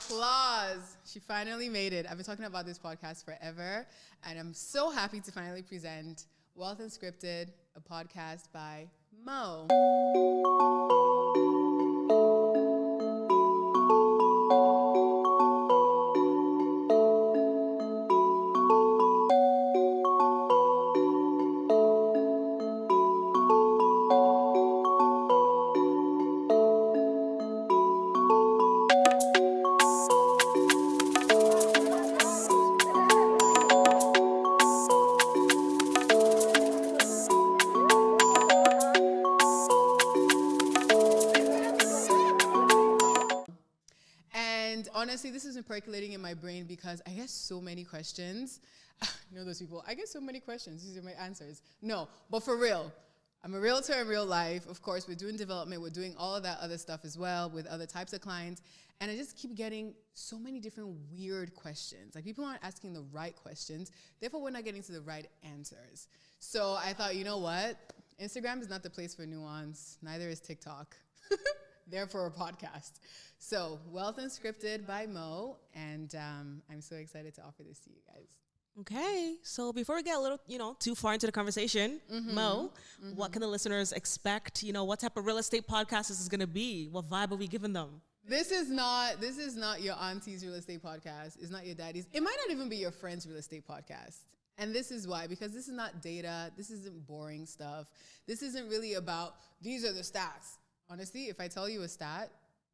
Applause. She finally made it. I've been talking about this podcast forever, and I'm so happy to finally present Wealth Unscripted, a podcast by Mo. Honestly, this has been percolating in my brain because I get so many questions. You know those people, I get so many questions. These are my answers. No, but for real, I'm a realtor in real life. Of course, we're doing development. We're doing all of that other stuff as well with other types of clients. And I just keep getting so many different weird questions. Like people aren't asking the right questions. Therefore, we're not getting to the right answers. So I thought, you know what? Instagram is not the place for nuance. Neither is TikTok. Therefore, a podcast. So, Wealth Unscripted by Mo, and I'm so excited to offer this to you guys. Okay, so before we get a little, too far into the conversation, Mo, what can the listeners expect? What type of real estate podcast this is going to be? What vibe are we giving them? This is not your auntie's real estate podcast. It's not your daddy's. It might not even be your friend's real estate podcast. And this is why, because this is not data. This isn't boring stuff. This isn't really about, these are the stats. Honestly, if I tell you a stat,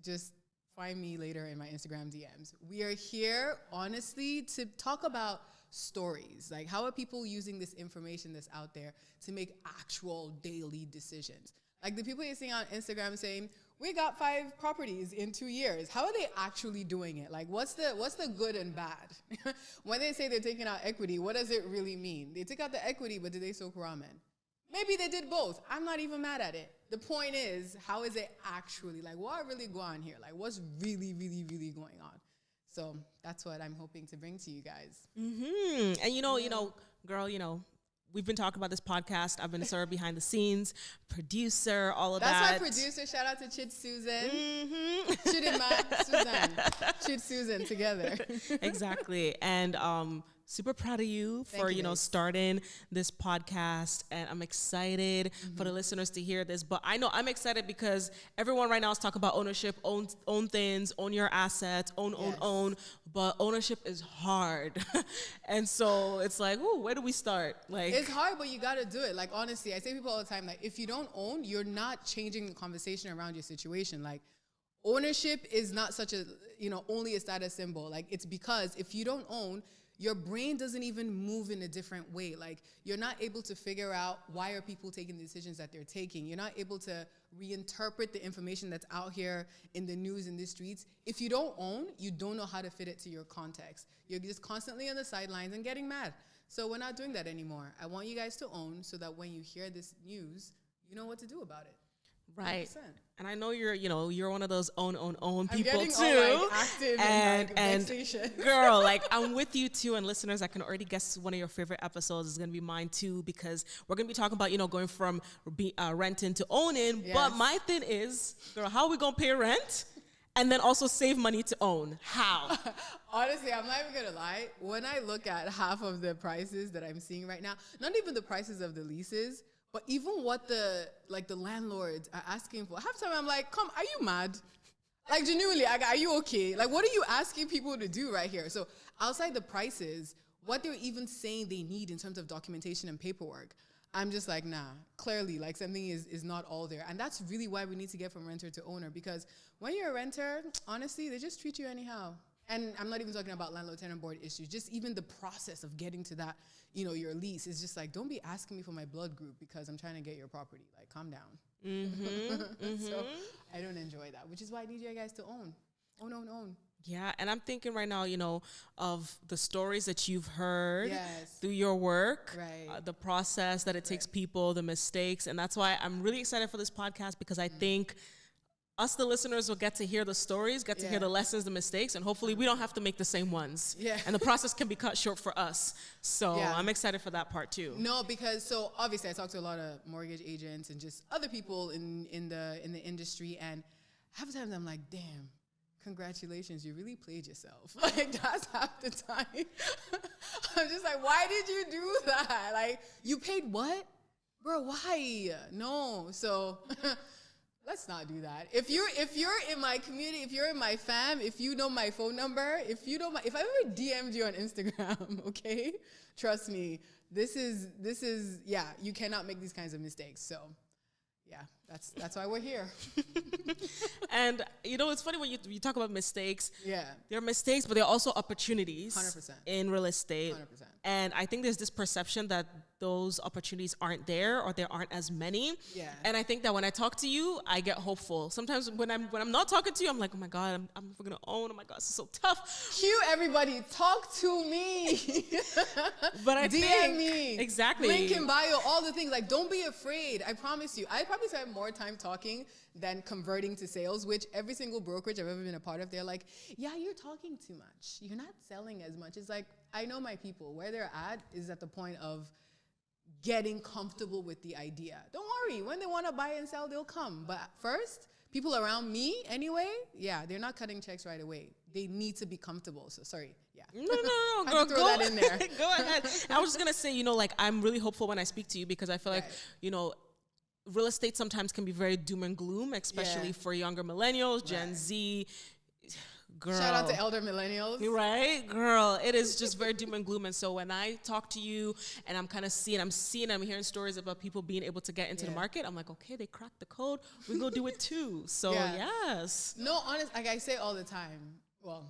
just find me later in my Instagram DMs. We are here, honestly, to talk about stories. Like, how are people using this information that's out there to make actual daily decisions? Like the people you're seeing on Instagram saying, we got 5 properties in 2 years. How are they actually doing it? Like, what's the good and bad? When they say they're taking out equity, what does it really mean? They took out the equity, but did they soak ramen? Maybe they did both. I'm not even mad at it. The point is, how is it actually, like, what really going on here? Like, what's really, really, really going on? So that's what I'm hoping to bring to you guys. Mm-hmm. And girl, we've been talking about this podcast. I've been sort of behind the scenes, producer, all of that. That's my producer. Shout out to Chid Susan. Mm-hmm. Chidima, Susan. Chid Susan together. Exactly. And super proud of you for, starting this podcast. And I'm excited for the listeners to hear this. But I know I'm excited because everyone right now is talking about ownership, own things, own your assets, own. But ownership is hard. And so it's like, ooh, where do we start? Like, it's hard, but you got to do it. Like, honestly, I say people all the time, like, if you don't own, you're not changing the conversation around your situation. Like, ownership is not such a, only a status symbol. Like, it's because if you don't own, your brain doesn't even move in a different way. Like, you're not able to figure out why are people taking the decisions that they're taking. You're not able to reinterpret the information that's out here in the news, in the streets. If you don't own, you don't know how to fit it to your context. You're just constantly on the sidelines and getting mad. So we're not doing that anymore. I want you guys to own so that when you hear this news, you know what to do about it. Right. 100%. And I know you're one of those own people getting too. All, like, active and girl, like, I'm with you too. And listeners, I can already guess one of your favorite episodes is going to be mine too, because we're going to be talking about, going from renting to owning. Yes. But my thing is, girl, how are we going to pay rent and then also save money to own? How? Honestly, I'm not even going to lie. When I look at half of the prices that I'm seeing right now, not even the prices of the leases, but even what the landlords are asking for, half the time I'm like, come, are you mad? Like, genuinely, are you okay? Like, what are you asking people to do right here? So outside the prices, what they're even saying they need in terms of documentation and paperwork, I'm just like, nah, clearly, like, something is not all there. And that's really why we need to get from renter to owner, because when you're a renter, honestly, they just treat you anyhow. And I'm not even talking about landlord-tenant board issues, just even the process of getting to that, your lease is just like, don't be asking me for my blood group because I'm trying to get your property. Like, calm down. So I don't enjoy that, which is why I need you guys to own. Own. Yeah, and I'm thinking right now, of the stories that you've heard through your work, the process that it takes people, the mistakes. And that's why I'm really excited for this podcast, because I think us, the listeners, will get to hear the stories, get to hear the lessons, the mistakes, and hopefully we don't have to make the same ones. Yeah. And the process can be cut short for us. So I'm excited for that part too. No, because so obviously I talk to a lot of mortgage agents and just other people in the industry, and half the times I'm like, damn, congratulations, you really played yourself. Like, that's half the time. I'm just like, why did you do that? Like, you paid what? Bro, why? No. So let's not do that. If you're in my community, if you're in my fam, if you know my phone number, if I ever DM'd you on Instagram, okay? Trust me, this is yeah, you cannot make these kinds of mistakes. So yeah, that's why we're here. And it's funny when you talk about mistakes. Yeah. There are mistakes, but there are also opportunities 100%. in real estate. 100%. And I think there's this perception that those opportunities aren't there or there aren't as many. Yeah. And I think that when I talk to you, I get hopeful. Sometimes when I'm not talking to you, I'm like, oh my God, I'm never gonna own. Oh my God, this is so tough. Cue everybody, talk to me. But I DM me. Exactly. Link in bio, all the things. Like, don't be afraid. I promise you. I probably spend more time talking than converting to sales, which every single brokerage I've ever been a part of, they're like, yeah, you're talking too much. You're not selling as much. It's like, I know my people. Where they're at is at the point of getting comfortable with the idea. Don't worry. When they want to buy and sell, they'll come. But first, people around me anyway, yeah, they're not cutting checks right away. They need to be comfortable. So sorry. Yeah. No, girl, throw that in there. Go ahead. I was just going to say, like, I'm really hopeful when I speak to you because I feel like, real estate sometimes can be very doom and gloom, especially for younger millennials, Gen Z. Girl. Shout out to elder millennials. Right? Girl, it is just very doom and gloom. And so when I talk to you and I'm kind of I'm hearing stories about people being able to get into the market, I'm like, okay, they cracked the code. We go do it too. So yes. No, honest, like I say all the time, well,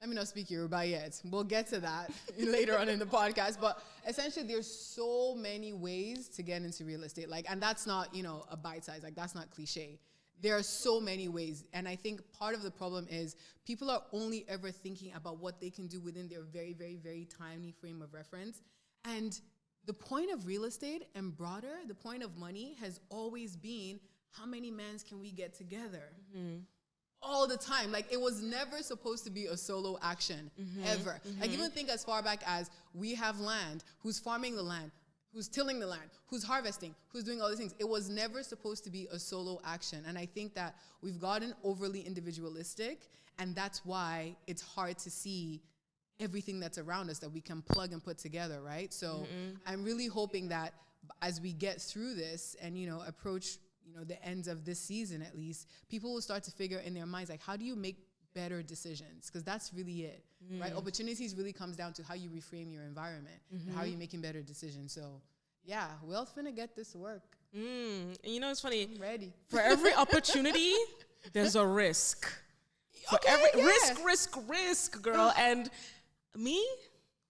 let me not speak Yoruba yet. We'll get to that later on in the podcast. But essentially, there's so many ways to get into real estate. Like, and that's not, a bite size. Like, that's not cliche. There are so many ways. And I think part of the problem is people are only ever thinking about what they can do within their very, very, very tiny frame of reference. And the point of real estate and broader, the point of money has always been, how many mans can we get together? Mm-hmm. All the time. Like, it was never supposed to be a solo action, ever. Like, even think as far back as we have land, who's farming the land, who's tilling the land, who's harvesting, who's doing all these things. It was never supposed to be a solo action. And I think that we've gotten overly individualistic, and that's why it's hard to see everything that's around us that we can plug and put together, right? So I'm really hoping that as we get through this and, approach the ends of this season at least, people will start to figure in their minds, like, how do you make better decisions? Because that's really it, right? Opportunities really comes down to how you reframe your environment and how you're making better decisions. So, yeah, Wealth finna get this work. And it's funny. I'm ready. For every opportunity, there's a risk. For every risk, girl. And me,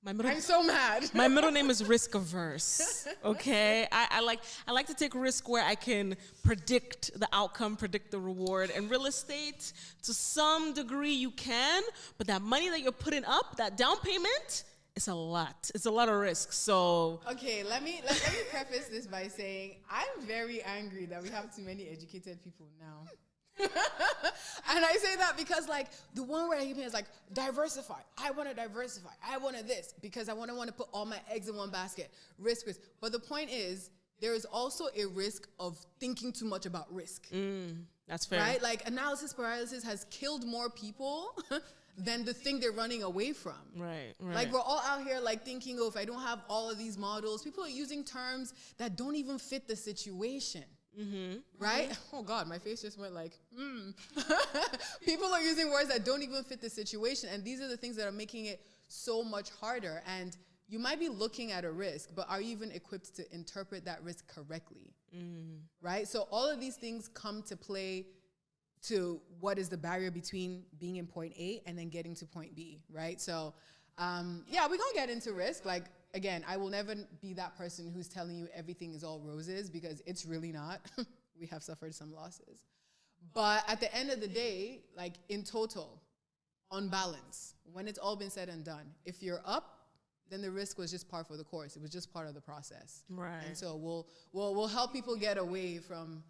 I'm so mad. My middle name is risk averse. Okay, I like to take risk where I can predict the outcome, predict the reward. And real estate, to some degree, you can, but that money that you're putting up, that down payment, it's a lot. It's a lot of risk. So okay, let me preface this by saying I'm very angry that we have too many educated people now. And I say that because, like, the one where I hear is like, diversify. I want to diversify. I want to this because I want to put all my eggs in one basket. Risk. But the point is, there is also a risk of thinking too much about risk. That's fair. Right? Like, analysis paralysis has killed more people than the thing they're running away from. Right. Like, we're all out here, like, thinking, oh, if I don't have all of these models, people are using terms that don't even fit the situation. Right? Oh God, my face just went like, People are using words that don't even fit the situation. And these are the things that are making it so much harder. And you might be looking at a risk, but are you even equipped to interpret that risk correctly? Right? So all of these things come to play to what is the barrier between being in point A and then getting to point B, right? So, yeah, we're going to get into risk. Like, again, I will never be that person who's telling you everything is all roses because it's really not. We have suffered some losses. But at the end of the day, like, in total, on balance, when it's all been said and done, if you're up, then the risk was just par for the course. It was just part of the process. Right. And so we'll help people get away from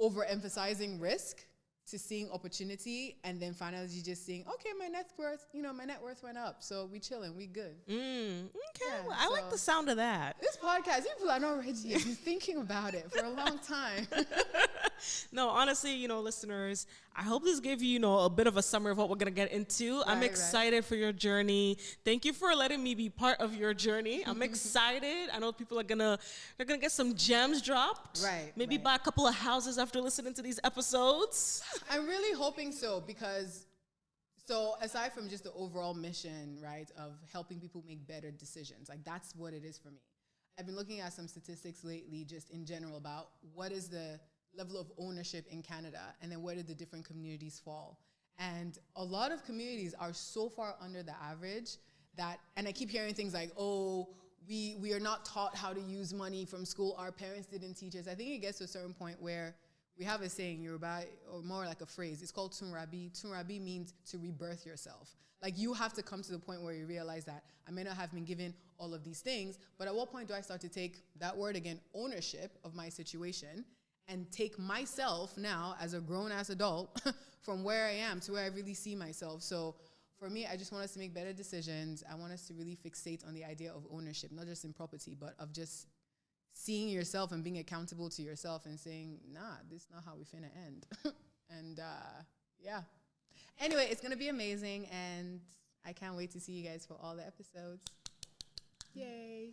overemphasizing risk to seeing opportunity, and then finally you just seeing, okay, my net worth went up, so we chilling, we good. Okay, well, I like the sound of that. This podcast, people are not ready. You've been thinking about it for a long time. No, honestly, listeners, I hope this gave you, a bit of a summary of what we're going to get into. I'm excited for your journey. Thank you for letting me be part of your journey. I'm excited. I know people are they're going to get some gems dropped. Right. Maybe buy a couple of houses after listening to these episodes. I'm really hoping so, because aside from just the overall mission, right, of helping people make better decisions, like that's what it is for me. I've been looking at some statistics lately just in general about what is the level of ownership in Canada, and then where did the different communities fall. And a lot of communities are so far under the average that, and I keep hearing things like, oh, we are not taught how to use money from school, our parents didn't teach us. I think it gets to a certain point where we have a saying, Yoruba, or more like a phrase, it's called tunrabi. Tunrabi means to rebirth yourself. Like, you have to come to the point where you realize that I may not have been given all of these things, but at what point do I start to take that word again, ownership of my situation, and take myself now as a grown-ass adult from where I am to where I really see myself. So for me, I just want us to make better decisions. I want us to really fixate on the idea of ownership, not just in property, but of just seeing yourself and being accountable to yourself and saying, nah, this is not how we finna end. And yeah. Anyway, it's going to be amazing, and I can't wait to see you guys for all the episodes. Yay.